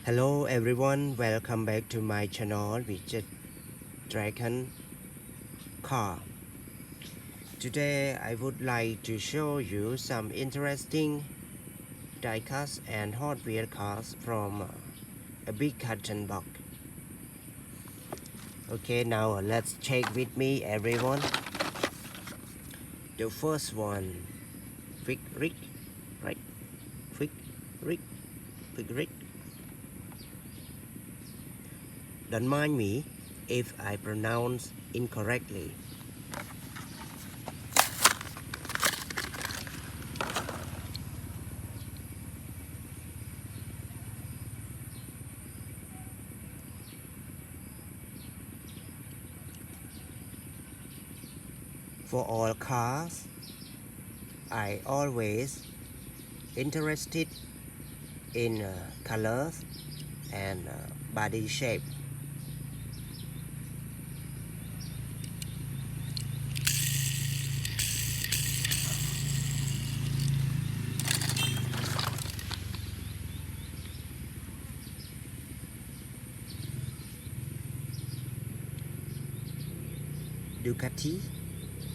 Hello everyone, welcome back to my channel with Dragon Car. Today I would like to show you some interesting diecast and Hot Wheels cars from a big carton box. Okay, now let's check with me everyone. The first one, Big Rig, right? Big Rig. Don't mind me if I pronounce incorrectly. For all cars, I always interested in colors and body shape.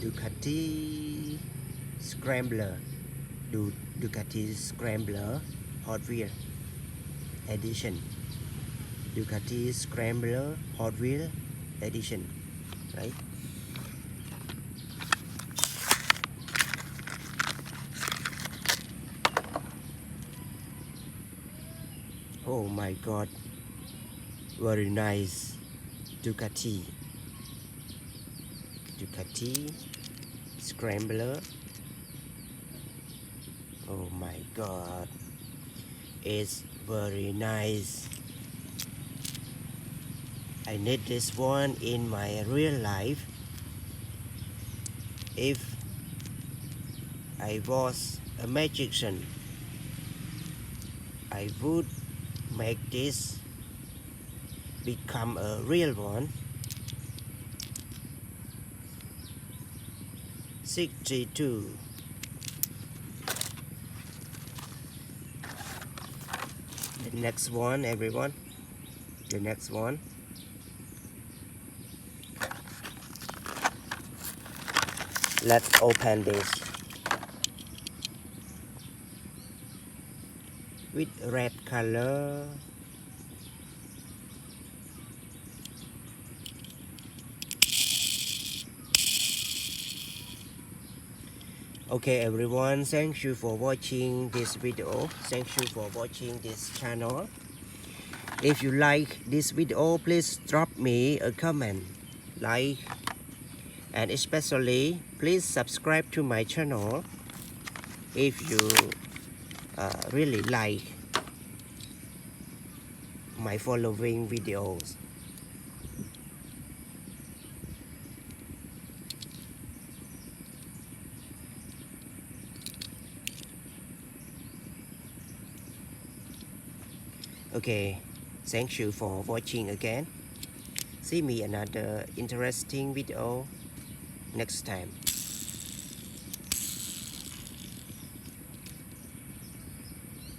Ducati Scrambler, Ducati Scrambler Hot Wheels Edition, Ducati Scrambler Hot Wheels Edition, right? Oh my God, very nice Ducati Scrambler. Oh my God, it's very nice. I need this one in my real life. If I was a magician, I would make this become a real one. 62. The next one, everyone. The next one. Let's open this. With red color. Okay everyone, thank you for watching this video. Thank you for watching this channel. If you like this video, please drop me a comment, like, and especially please subscribe to my channel if you really like my following videos. Okay, thank you for watching again. See me another interesting video next time.